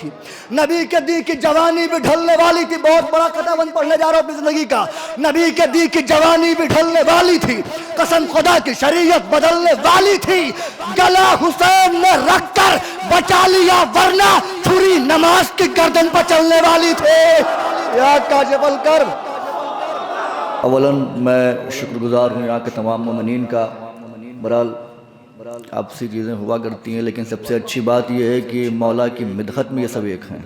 تھی، نبی کے دین کی جوانی بھی ڈھلنے والی تھی۔ بہت بڑا خطا بند پڑھنے جا رہا ہوں اپنی زندگی کا۔ نبی کے دین کی جوانی بھی ڈھلنے والی تھی، قسم خدا کی شریعت بدلنے والی تھی، گلا حسین نے رکھ کر بچا لیا ورنہ چھری نماز کی گردن پر چلنے والی تھی۔ یا کاشف الکرب۔ اولاً میں شکر گزار ہوں یہاں کے تمام مومنین کا۔ برحال آپسی چیزیں ہوا کرتی ہیں، لیکن سب سے اچھی بات یہ ہے کہ مولا کی مدحت میں یہ سب ایک ہیں،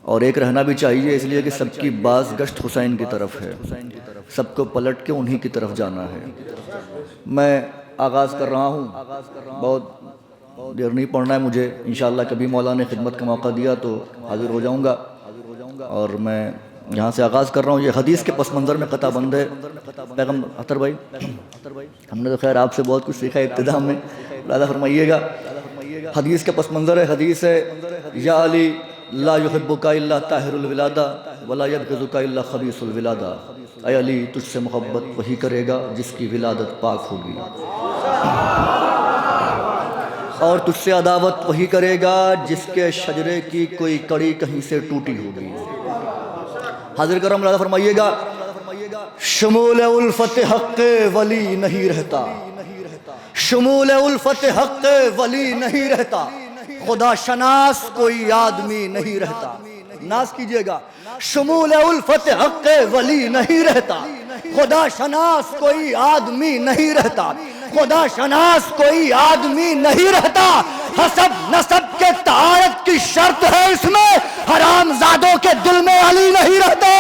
اور ایک رہنا بھی چاہیے، اس لیے کہ سب کی باز گشت حسین کی طرف ہے، سب کو پلٹ کے انہی کی طرف جانا ہے۔ میں آغاز کر رہا ہوں، بہت دیر نہیں پڑھنا ہے مجھے، انشاءاللہ کبھی مولا نے خدمت کا موقع دیا تو حاضر ہو جاؤں گا، اور میں یہاں سے آغاز کر رہا ہوں۔ یہ حدیث کے پس منظر میں قطع بند ہے۔ پیغمبر اطہر بھائی، ہم نے تو خیر آپ سے بہت کچھ سیکھا ہے ابتدا میں، لہذا فرمائیے گا۔ حدیث کے پس منظر ہے، حدیث ہے یا علی لا یحبک الا طاہر الولادہ ولا یبغضک الا خبیث الولادہ۔ اے علی تجھ سے محبت وہی کرے گا جس کی ولادت پاک ہوگی، اور تجھ سے عداوت وہی کرے گا جس کے شجرے کی کوئی کڑی کہیں سے ٹوٹی ہوگی۔ حاضر کرم لہذا فرمائیے گا، شمول الفت حق ولی نہیں رہتا، شمول الفت حق ولی نہیں رہتا، خدا شناس کوئی آدمی نہیں رہتا۔ ناز کیجئے گا، شمول الفت حق ولی نہیں رہتا، خدا شناس کوئی آدمی نہیں رہتا، خدا شناس کوئی آدمی نہیں رہتا۔ حسب نسب کے طہارت کی شرط ہے اس میں، حرام زادوں کے دل میں علی نہیں رہتا۔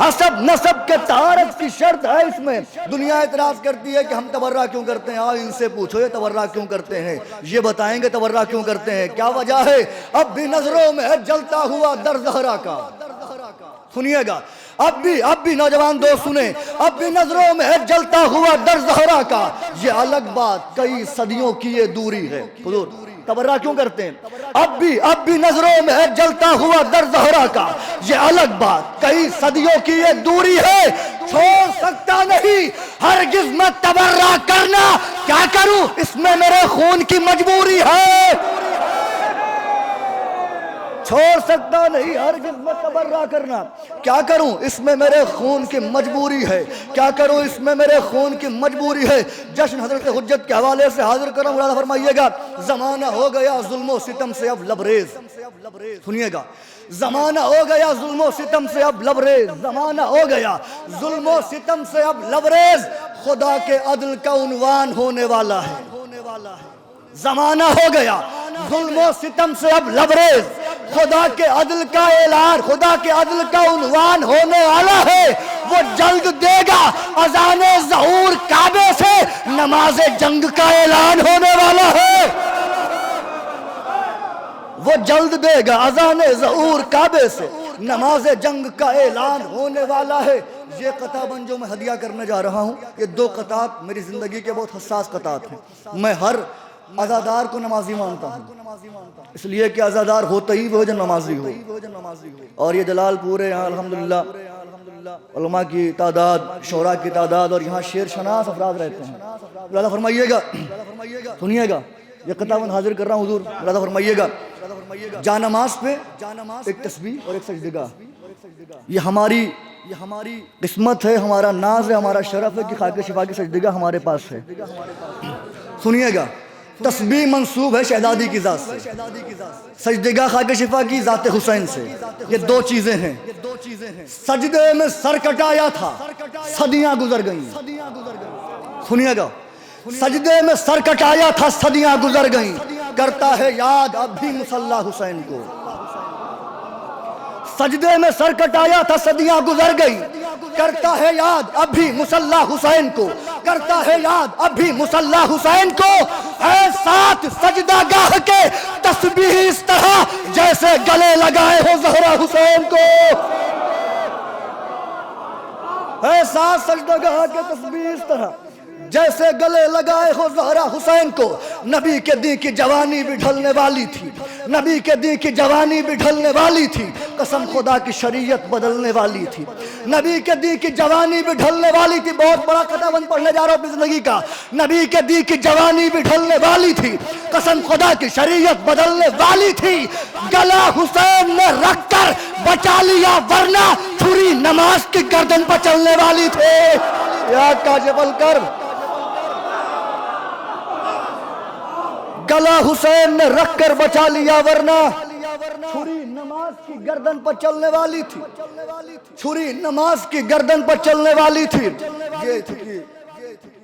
حسب نسب کے طہارت کی شرط ہے اس میں۔ دنیا اعتراض کرتی ہے کہ ہم تبرہ کیوں کرتے ہیں، آؤ ان سے پوچھو یہ تبرہ کیوں کرتے ہیں، یہ بتائیں گے تبرہ کیوں کرتے ہیں، کیا وجہ ہے؟ اب بھی نظروں میں ہے جلتا ہوا در زہرا کا۔ سنیے گا، اب بھی نوجوان دوست سنیں، اب بھی نظروں میں ہے جلتا ہوا در زہرا کا، یہ الگ بات کئی صدیوں کی یہ دوری ہے۔ حضور تبرہ کیوں کرتے ہیں؟ اب بھی نظروں میں ہے جلتا ہوا در زہرا کا، یہ الگ بات کئی صدیوں کی یہ دوری ہے، چھوڑ سکتا نہیں ہرگز میں تبرہ کرنا، کیا کروں اس میں میرے خون کی مجبوری ہے۔ چھوڑ سکتا نہیں ہرگز میں تبرہ کرنا، کیا کروں اس میں میرے خون کی مجبوری ہے، کیا کروں اس میں میرے خون کی مجبوری ہے۔ جشن حضرت حجت کے حوالے سے حاضر کرم مراد فرمائیے گا، زمانہ ہو گیا ظلم و ستم سے اب لبریز۔ سنیے گا، زمانہ ہو گیا ظلم و ستم سے اب لبریز، زمانہ ہو گیا ظلم و ستم سے اب لبریز، خدا کے عدل کا عنوان ہونے والا ہے۔ زمانہ ہو گیا ظلم و ستم سے اب لبریز، خدا کے عدل کا اعلان، خدا کے عدل کا عنوان ہونے والا ہے۔ وہ جلد دے گا اذان ظہور کعبے سے، نماز جنگ کا اعلان ہونے والا ہے۔ وہ جلد دے گا اذان ظہور کعبے سے، نماز جنگ کا اعلان ہونے والا ہے۔ یہ قطع بند جو میں ہدیہ کرنے جا رہا ہوں، یہ دو قطعات میری زندگی کے بہت حساس قطعات ہیں۔ میں ہر عزادار کو نمازی مانتا ہوں، اس لیے کہ عزادار ہوتا ہی وہ جو نمازی ہو، اور یہ جلال پور ہے، یہاں الحمدللہ علماء کی تعداد، شعراء کی تعداد، اور یہاں شعر شناس افراد رہتے ہیں۔ لہذا فرمائیے گا، سنیے گا، یہ قطع بند حاضر کر رہا ہوں حضور، لہذا فرمائیے گا، جانماز پہ ایک تسبیح اور ایک سجدگاہ، یہ ہماری قسمت ہے، ہمارا ناز ہے، ہمارا شرف ہے کہ خاک شفا کی سجدگاہ ہمارے پاس ہے۔ سنیے گا، تسبیح منسوب ہے شہزادی کی ذات سے، سجدگاہ خاک شفا کی ذات حسین سے، یہ دو چیزیں ہیں۔ سجدے میں سر کٹایا تھا، صدیاں گزر گئیں۔ سنیے گا، سجدے میں سر کٹایا تھا، صدیاں گزر گئیں، کرتا ہے یاد اب بھی مصلی حسین کو۔ سجدے میں سر کٹایا تھا، صدیاں گزر گئیں، کرتا ہے یاد اب بھی مصلی حسین کو، کرتا ہے یاد اب بھی مصلی حسین کو۔ اے ساتھ سجدہ گاہ کے تسبیح اس طرح جیسے گلے لگائے ہو زہرا حسین کو۔ اے ساتھ سجدہ گاہ کے تسبیح اس طرح جیسے گلے لگائے ہو زہرا حسین کو۔ نبی کے دین کی جوانی بھی ڈھلنے والی تھی، نبی کے دین کی جوانی بھی ڈھلنے والی تھی، قسم خدا کی شریعت بدلنے والی تھی، نبی کے دین کی جوانی بھی ڈھلنے والی تھی۔ بہت بڑا خطا بند پڑھنے جا رہا ہوں اپنی زندگی کا۔ نبی کے دین کی جوانی بھی ڈھلنے والی تھی، قسم خدا کی شریعت بدلنے والی تھی، گلا حسین نے رکھ کر بچا لیا ورنہ چھری نماز کی گردن پر چلنے والی تھی۔ یا کاشف الکرب، گلا حسین نے رکھ کر بچا لیا ورنہ چھری نماز کی گردن پر چلنے والی تھی، چھری نماز کی گردن پر چلنے والی تھی۔ یہ تھی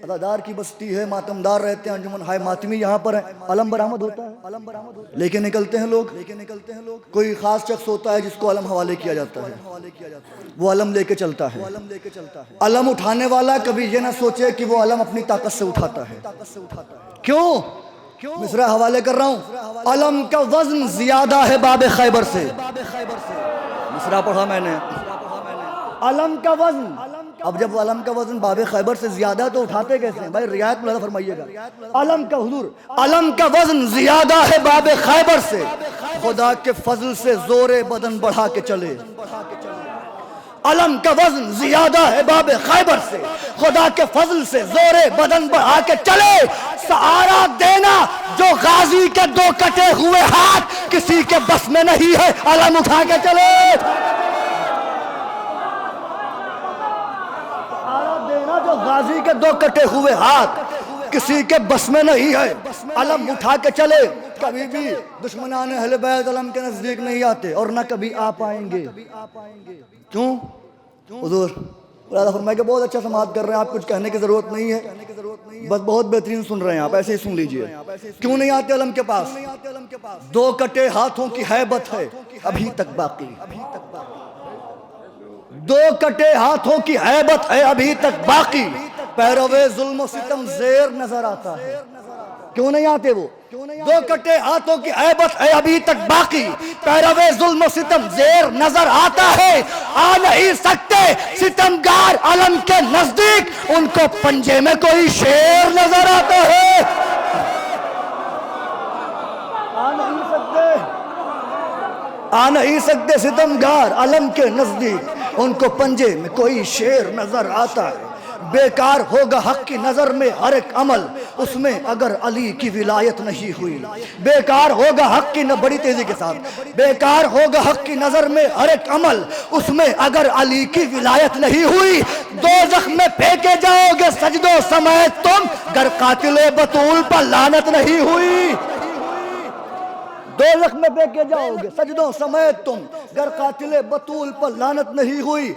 عزادار کی بستی ہے، ماتمدار رہتے ہیں، انجمن ہائے ماتمی یہاں پر ہے، علم برآمد ہوتا ہے، لے کے نکلتے ہیں لوگ۔ کوئی خاص شخص ہوتا ہے جس کو علم حوالے کیا جاتا ہے، وہ علم لے کے چلتا ہے۔ علم اٹھانے والا کبھی یہ نہ سوچے کہ وہ علم اپنی طاقت سے اٹھاتا ہے۔ کیوں؟ مصرع حوالے کر رہا ہوں، علم کا وزن زیادہ ہے باب خیبر سے۔ مصرع پڑھا میں نے، علم کا وزن، اب جب علم کا وزن باب خیبر سے زیادہ ہے تو اٹھاتے کیسے ہیں بھائی؟ رعایت ملاحظہ فرمائیے گا، علم کا حضور، علم کا وزن زیادہ ہے باب خیبر سے، خدا کے فضل سے زور بدن بڑھا کے چلے۔ علم کا وزن زیادہ ہے باب خیبر سے، خدا کے فضل سے زور بدن بڑھا کے چلے۔ سہارا دینا جو غازی کے دو کٹے ہوئے ہاتھ کسی کے بس میں نہیں ہے، علم اٹھا کے چلے۔ سہارا دینا جو غازی کے دو کٹے ہوئے ہاتھ کسی کے بس میں نہیں ہے، علم اٹھا کے چلے۔ کبھی بھی دشمنان اہل بیت علم کے نزدیک نہیں آتے اور نہ کبھی آ پائیں گے۔ کیوں؟ حضور ملاحظہ فرمائے کہ بہت اچھا سماعت کر رہے ہیں آپ، کچھ کہنے کی ضرورت نہیں ہے، بس بہت بہترین سن رہے ہیں آپ، ایسے ہی سن لیجئے۔ کیوں نہیں آتے علم کے پاس؟ دو کٹے ہاتھوں کی ہیبت ہے ابھی تک باقی، دو کٹے ہاتھوں کی ہیبت ہے ابھی تک باقی، پیروے ظلم و ستم زیر نظر آتا ہے۔ کیوں نہیں آتے وہ؟ دو کٹے ہاتھوں کی ہیبت ہے ابھی تک باقی، پیروے ظلم و ستم زیر نظر آتا ہے، آ نہیں سکتے ستمگار علم کے نزدیک، ان کو پنجے میں کوئی شیر نظر آتا ہے۔ آ نہیں سکتے ستمگار علم کے نزدیک، ان کو پنجے میں کوئی شیر نظر آتا ہے۔ بیکار ہوگا حق کی نظر میں ہر ایک عمل، اس میں اگر علی کی ولایت نہیں ہوئی۔ بیکار ہوگا حق کی، بڑی تیزی کے ساتھ، بیکار ہوگا حق کی نظر میں ہر ایک عمل، اس میں اگر علی کی ولایت نہیں ہوئی۔ دوزخ میں پھینکے جاؤ گے سجدوں سمیت تم، گر قاتل بطول پر لعنت نہیں ہوئی۔ دوزخ میں پھینکے جاؤ گے سجدوں سمیت تم، گر قاتل بطول پر لعنت نہیں ہوئی۔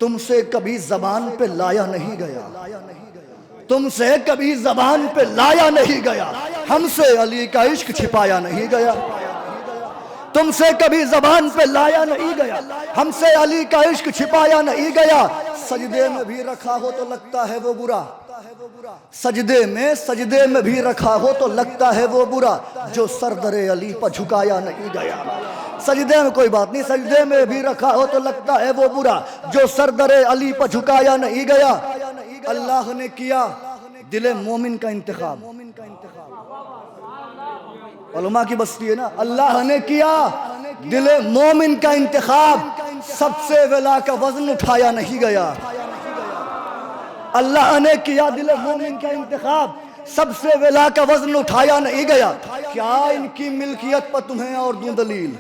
تم سے کبھی زبان پہ لایا نہیں گیا، تم سے کبھی زبان پہ لایا نہیں گیا، ہم سے علی کا عشق چھپایا نہیں گیا۔ تم سے کبھی زبان پہ لایا نہیں گیا، ہم سے علی کا عشق چھپایا نہیں گیا۔ سجدے میں بھی رکھا ہو تو لگتا ہے وہ برا، سجدے میں بھی رکھا ہو تو لگتا ہے وہ برا، جو سردر علی پر جھکایا نہیں گیا۔ سجدے میں کوئی بات نہیں، سجدے میں بھی رکھا ہو تو لگتا ہے وہ برا، جو سردر علی پر جھکایا نہیں گیا۔ اللہ نے کیا دل مومن کا انتخاب، علماء کی بستی ہے نا، اللہ نے کیا دل مومن کا انتخاب، سب سے ولا کا وزن اٹھایا نہیں گیا۔ اللہ نے کیا دل مومن کا انتخاب، سب سے ولا کا وزن اٹھایا نہیں گیا۔ کیا ان کی ملکیت پر تمہیں اور دوں دلیل؟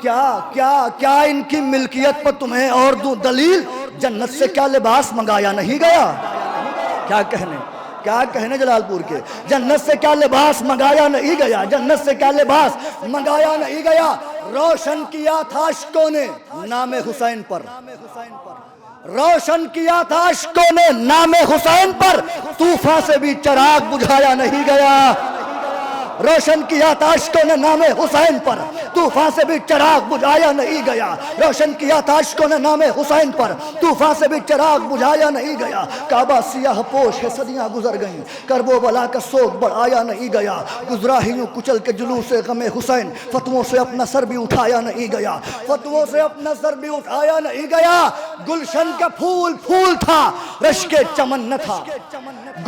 کیا ان کی ملکیت پر تمہیں اور دوں دلیل؟ جنت سے کیا لباس منگایا نہیں گیا؟ کیا کہنے جلال پور کے، جنت سے کیا لباس منگایا نہیں گیا، جنت سے کیا لباس منگایا نہیں گیا۔ روشن کیا تھا عشقوں نے نام حسین پر، روشن کیا تھا عشقوں نے نام حسین پر، طوفان سے بھی چراغ بجھایا نہیں گیا۔ روشن کیا تھا عشقوں نے نام حسین پر، طوفان سے بھی چراغ بجھایا نہیں گیا۔ روشن کیا تھا عشقوں نے نام حسین پر، طوفان سے بھی چراغ بجھایا نہیں گیا۔ کعبہ سیاہ پوش ہے صدیاں گزر گئیں، کرب و بلا کا سوگ بڑھایا نہیں گیا۔ گزرا ہی یوں کچل کے جلوس غم حسین، فتووں سے اپنا سر بھی اٹھایا نہیں گیا، فتووں سے اپنا سر بھی اٹھایا نہیں گیا۔ گلشن کا پھول پھول تھا رشک چمن نہ تھا،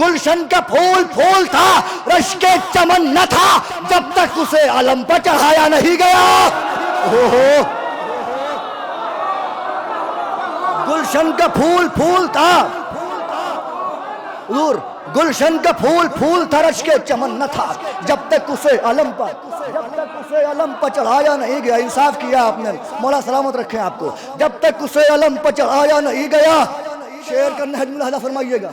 گلشن کا پھول پھول تھا رشک رشک چمن نہ تھا جب تک اسے علم پر چڑھایا نہیں گیا۔ گلشن کا پھول پھول تھا حضور، گلشن کا پھول پھول تھا، رشک چمن نہ تھا جب تک اسے علم پر چڑھایا نہیں گیا۔ انصاف کیا آپ نے، مولا سلامت رکھیں آپ کو۔ جب تک اسے علم پر چڑھایا نہیں گیا۔ شعر کا نہج ملاحظہ فرمائیے گا۔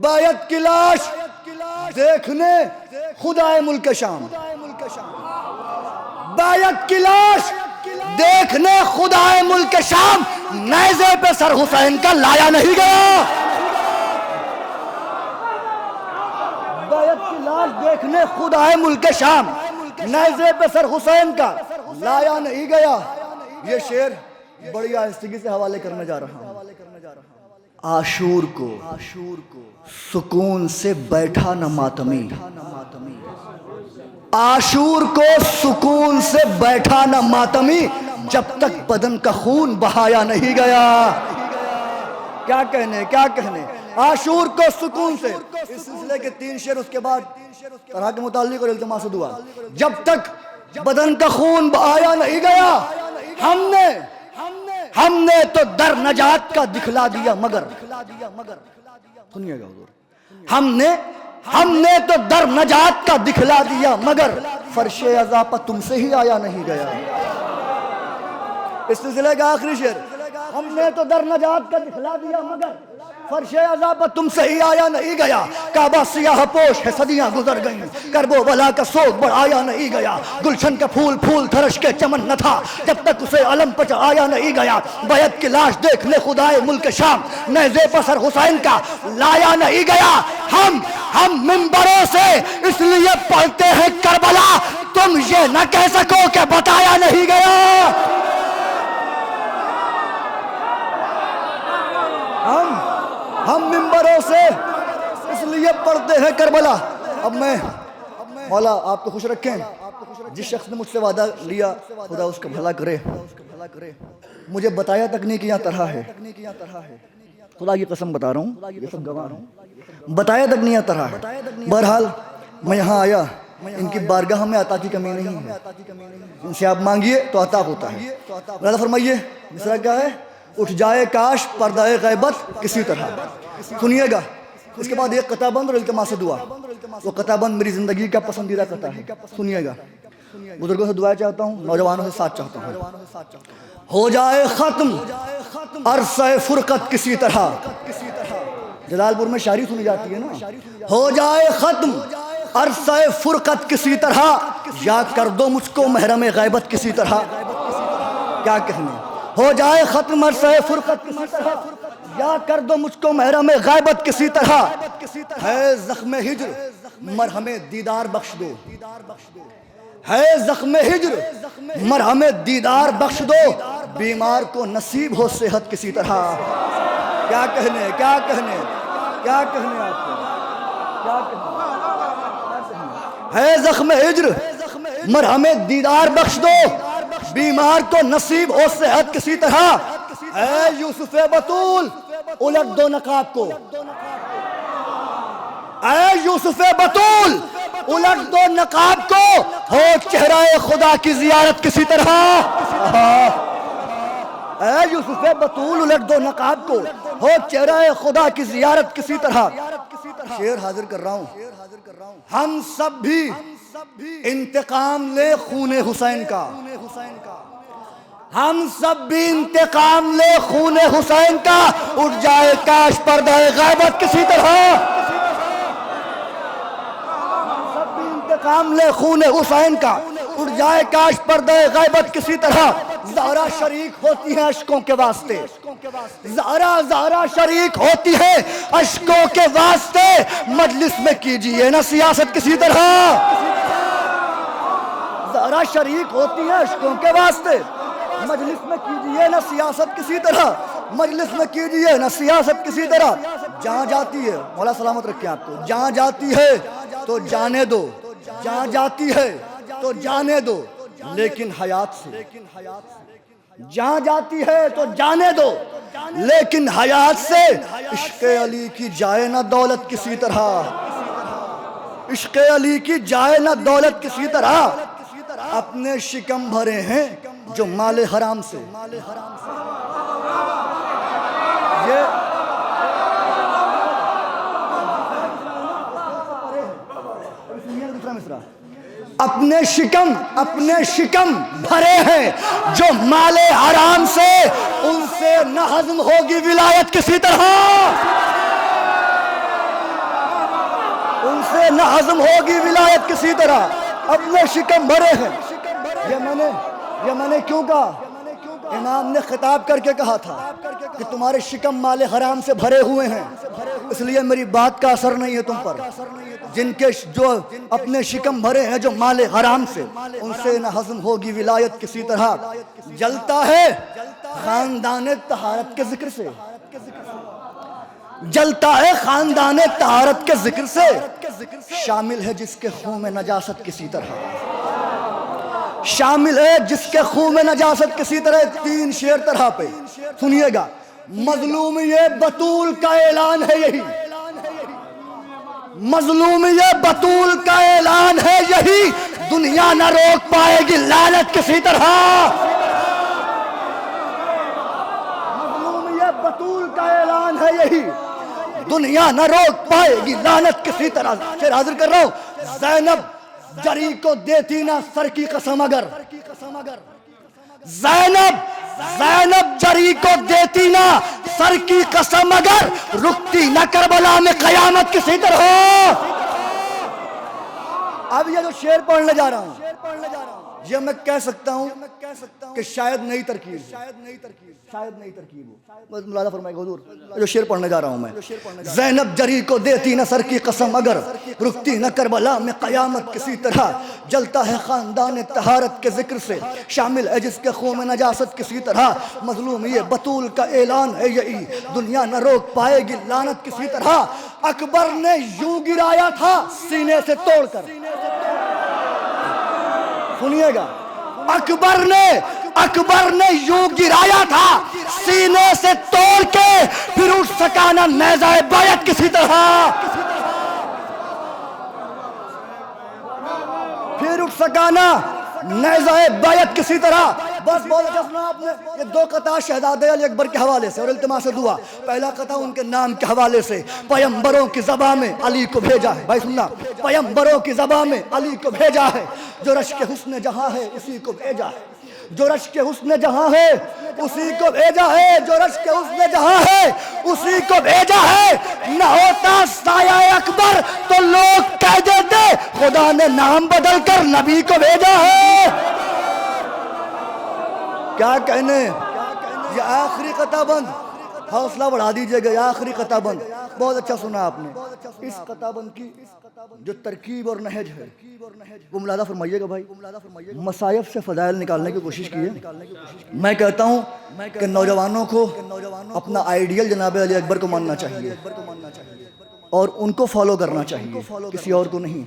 بیعت کی لاش دیکھنے خدائے ملک شام، بیعت کی لاش دیکھنے خدائے ملک شام، نیزے پہ سر حسین کا لایا نہیں گیا۔ بیعت کی لاش دیکھنے خدائے ملک شام، نیزے پہ سر حسین کا لایا نہیں گیا۔ یہ شعر بڑی آہستگی سے حوالے کرنے جا رہا ہوں۔ عاشور کو سکون سے بیٹھا نہ ماتمی، عاشور کو سکون سے بیٹھا نہ ماتمی، جب تک بدن کا خون بہایا نہیں گیا۔ کیا کہنے عاشور کو سکون سے۔ اس سلسلے کے 3 شعر اس کے بعد طرح کے متعلق اور التماس دعا۔ جب تک بدن کا خون بہایا نہیں گیا، ہم نے تو در نجات کا دکھلا دیا مگر، سنیے گا حضور، ہم نے تو در نجات کا دکھلا دیا مگر، فرش عذاب پر تم سے ہی آیا نہیں گیا۔ اس سلسلے کا آخری شعر، ہم نے تو در نجات کا دکھلا دیا مگر، فرش عذاب پر تم سے ہی آیا نہیں گیا۔ کعبہ سیاہ پوش ہے صدیاں گزر گئیں، کرب و بلا کا سوگ بڑھایا نہیں گیا۔ گلشن کا پھول پھول تھا، رشک چمن نہ تھا جب تک اسے علم پر چڑھایا نہیں گیا۔ بیعت کی لاش دیکھنے خدائے ملک شام، نیزے پر سر حسین کا لایا نہیں گیا۔ ہم منبروں سے اس لیے پڑھتے ہیں کربلا، تم یہ نہ کہہ سکو کہ بتایا نہیں گیا۔ ہم منبروں سے اس لیے پڑھتے ہیں کربلا۔ اب میں مولا آپ کو خوش رکھیں، جس شخص نے مجھ سے وعدہ لیا خدا اس کا بھلا کرے، مجھے بتایا تک نہیں کہ یہاں طرح ہے، خدا کی قسم بتا رہا ہوں، یہ سب گواہ ہوں، بتایا تک نہیں یہاں طرح ہے۔ بہرحال میں یہاں آیا، ان کی بارگاہ میں عطا کی کمی نہیں ہے، ان سے آپ مانگیے تو عطا ہوتا ہے۔ اللہ فرمائیے مصرع کیا ہے؟ اٹھ جائے کاش پردہ غیبت کسی طرح۔ سنیے گا اس کے بعد ایک قطع بند اور التماس دعا۔ وہ قطع بند میری زندگی کا پسندیدہ قطع ہے، سنیے گا۔ بزرگوں سے دعا چاہتا ہوں، نوجوانوں سے ساتھ چاہتا ہوں۔ ہو جائے ختم عرصہ فرقت کسی طرح، جلال پور میں شاعری سنی جاتی ہے نا، ہو جائے ختم عرصہ فرقت کسی طرح، یا کر دو مجھ کو محرم غیبت کسی طرح۔ کیا کہنے، ہو جائے ختم عرصہ فرقت کسی طرح، یا کر دو مجھ کو محرم غیبت کسی طرح، ہے زخم ہجر مرہم دیدار بخش دو، ہے زخم ہجر مرہم دیدار بخش دو، بیمار کو نصیب ہو صحت کسی طرح۔ کیا کہنے آپ کو، کیا کہنے، ہے زخم ہجر مرہم دیدار بخش دو، بیمار کو نصیب ہو صحت کسی طرح، اے یوسف بطول الٹ دو نقاب کو، اے یوسف بطول الٹ دو نقاب کو، ہو چہرہ خدا کی زیارت کسی طرح۔ اے یوسف بطول الٹ دو نقاب کو، ہو چہرہ خدا کی زیارت کسی طرح۔ شعر حاضر کر رہا ہوں، ہم سب بھی انتقام لے خون حسین کا، ہم سب بھی انتقام لے خون حسین کا، اٹھ جائے کاش پردہ غیبت کسی طرح۔ ہم سب بھی انتقام لے خون حسین کا، اٹھ جائے کاش پردہ غیبت کسی طرح۔ زہرا شریک ہوتی ہے اشکوں کے واسطے، زہرا شریک ہوتی ہے اشکوں کے واسطے، مجلس میں کیجئے نہ سیاست کسی طرح۔ زہرا شریک ہوتی ہے اشکوں کے واسطے، مجلس میں کیجئے نہ سیاست کسی طرح، مجلس میں کیجئے نہ سیاست کسی طرح۔ جہاں جاتی ہے، مولا سلامت رکھیں آپ کو، جہاں جاتی ہے تو جانے دو، جہاں جاتی ہے تو جانے دو لیکن حیات سے، جہاں جاتی ہے تو جانے دو لیکن حیات سے، عشق علی کی جائے نہ دولت کسی طرح۔ عشق علی کی جائے نہ دولت کسی طرح، اپنے شکم بھرے ہیں جو مال حرام سے۔ اپنے شکم بھرے ہیں جو مال حرام سے، ان سے نہ ہضم ہوگی ولایت کسی طرح، ان سے نہ ہضم ہوگی ولایت کسی طرح، اپنے شکم بھرے ہیں۔ یہ میں نے کیوں کہا؟ امام نے خطاب کر کے کہا تھا کہ تمہارے شکم مال حرام سے بھرے ہوئے ہیں، اس لیے میری بات کا اثر نہیں ہے تم پر۔ جن کے جو اپنے شکم بھرے ہیں جو مال حرام سے، ان سے نہ ہضم ہوگی ولایت کسی طرح۔ جلتا ہے خاندان طہارت کے ذکر سے، جلتا ہے خاندان طہارت کے ذکر سے، شامل ہے جس کے خون میں نجاست کسی طرح، شامل ہے جس کے خون میں نجاست کسی طرح۔ 3 شعر طرح پہ سنیے گا۔ مظلوم یہ بطول کا اعلان ہے یہی، مظلوم یہ بطول کا اعلان ہے یہی، دنیا نہ روک پائے گی لعنت کسی طرح، مظلوم یہ بطول کا اعلان ہے یہی، دنیا نہ روک پائے گی لعنت کسی طرح۔ شعر حاضر کر رہا ہوں۔ زینب جری کو دیتی نہ سر کی قسم اگر، زینب جری کو دیتی نہ سر کی قسم اگر، رکتی نہ کربلا میں قیامت کسی طرح۔ اب یہ جو شعر پڑھنے جا رہا ہوں، یہ میں کہہ سکتا ہوں کہ شاید نئی ترکیب ہو، ملاحظہ فرمائے گا حضور۔ جو شعر پڑھنے جا رہا ہوں میں، زینب جری کو دیتی نہ سر کی قسم اگر، رکتی نہ کربلا میں قیامت کسی طرح، جلتا ہے خاندان طہارت کے ذکر سے، شامل ہے جس کے خون میں نجاست کسی طرح، مظلوم یہ بطول کا اعلان ہے یہی، دنیا نہ روک پائے گی لعنت کسی طرح۔ اکبر نے یوں گرایا تھا سینے سے توڑ کر، سنیے گا، اکبر نے یوں گرایا تھا سینے سے توڑ کے، پھر اٹھ سکا نہ نیزہ بیعت کسی طرح، پھر اٹھ سکا نہ نیزہ بیعت کسی طرح۔ بس بہت اچھا سنا آپ نے۔ یہ 2 قطع شہزادے علی اکبر کے حوالے سے اور التماس دعا۔ پہلا قطع ان کے نام کے حوالے سے، پیمبروں کی زبان میں علی کو بھیجا ہے۔ بھائی سننا، پیمبروں کی زبان میں علی کو بھیجا ہے، جو رشک حسن جہاں ہے اسی کو بھیجا ہے، جو رشک حسن جہاں ہے اسی کو بھیجا ہے، جو رشک حسن جہاں ہے اسی کو بھیجا ہے۔ نہ ہوتا سایہ اکبر تو لوگ کہہ دیتے خدا نے نام بدل کر نبی کو بھیجا ہے۔ کیا کہنے، یہ آخری قطع بند، حوصلہ بڑھا دیجئے گا، یہ آخری قطع بند۔ بہت اچھا سنا آپ نے۔ اس قطع بند کی جو ترکیب اور نہج ہے وہ ملاحظہ فرمائیے گا بھائی۔ مصائف سے فضائل نکالنے کی کوشش کی ہے۔ میں کہتا ہوں کہ نوجوانوں کو اپنا آئیڈیل جناب علی اکبر کو ماننا چاہیے اور ان کو فالو کرنا چاہیے، کسی اور کو نہیں۔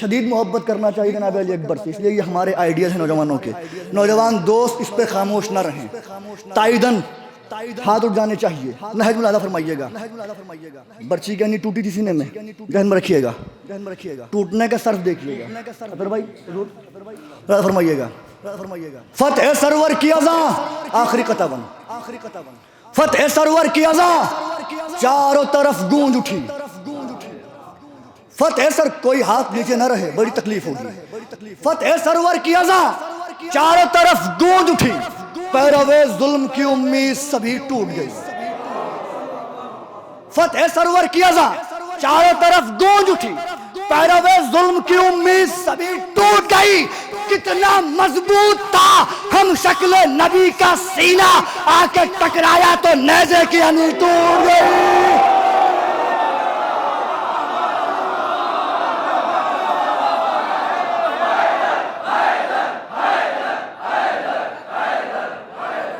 شدید محبت کرنا چاہیے جناب علی اکبر سے، اس لیے یہ ہمارے آئیڈیل ہیں نوجوانوں کے۔ نوجوان دوست اس پہ خاموش نہ رہیں، تائیدن ہاتھ اٹھ جانے چاہیے۔ نہج ملاحظہ فرمائیے گا۔ برچی کہنی ٹوٹی تھی سینے میں، ذہن میں رکھیے گا، ٹوٹنے کا صرف دیکھیے گا۔ اگر بھائی ملاحظہ فرمائیے گا۔ فتح سرور کی اذان، آخری قطع بند، فتح سرور کی اذان چاروں طرف گونج اٹھی، فتح سر، کوئی ہاتھ نیچے نہ رہے، بڑی تکلیف ہوگی۔ فتح سرور کی اذان چاروں طرف گونج اٹھی، پیروے ظلم کی امید سبھی ٹوٹ گئی۔ فتح سرور کی اذان چاروں طرف گونج اٹھی، پیروے ظلم کی امید سبھی ٹوٹ گئی۔ کتنا مضبوط تھا ہم شکل نبی کا سینہ، آ کے ٹکرایا تو نیزے کی انیل ٹوٹ گئی۔